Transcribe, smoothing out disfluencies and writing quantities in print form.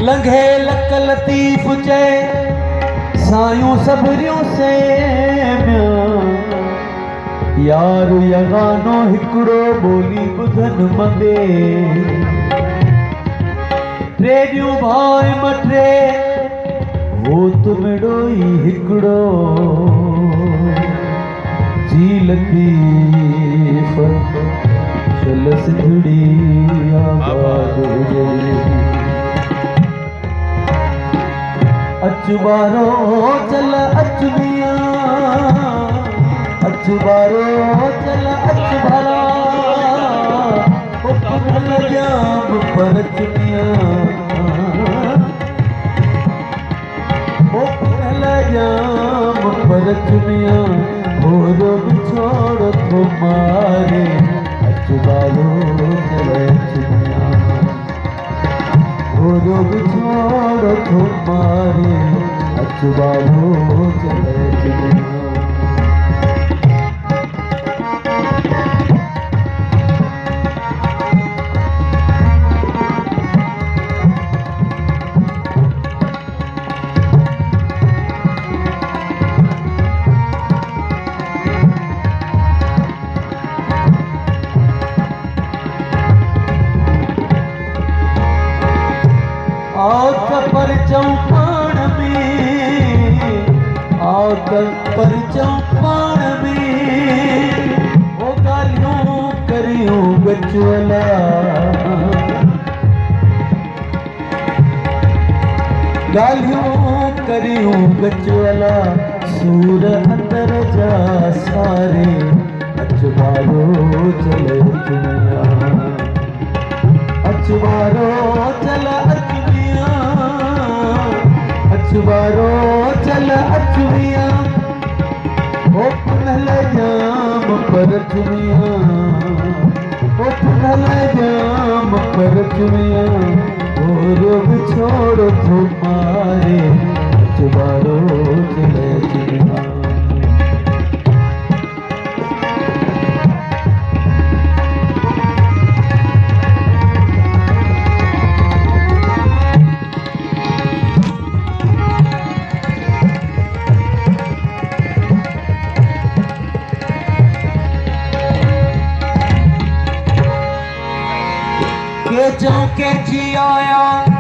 लंघे luck लतीफ़ चए सायूं सबरियों से यार यगानो हिकड़ो बोली बुधन मंदे ट्रेडियूं भाई मटे वो तुमड़ो ही हिकड़ो जी लतीफ़ चल सिंधड़ी आबाद अचुबारो चल अचबिया अचुबारो चल अचभरा उपनल जाम पर चुनिया उपनल जाम पर चुनिया भोरो बिछोड़ तुम्हारे अचुबारो चल अचबिया भोरो बिछोड़ तुम्हारे अचुबारो चल अचबिया पर चौपाण में पर चौपाण में वो गालियों करियूं गचुअला गालियों करियूं गचुअला सूर अंदर जा सारे अचबारो चले चुनिया अचबारो चल अचबिया अचबारो चल अचबिया ओ पुनल जाम पर चुनिया ओ पुनल जाम पर चुनिया और बिछोड़ तुम्हारे अचबारो चल अचबिया के चौके जी आया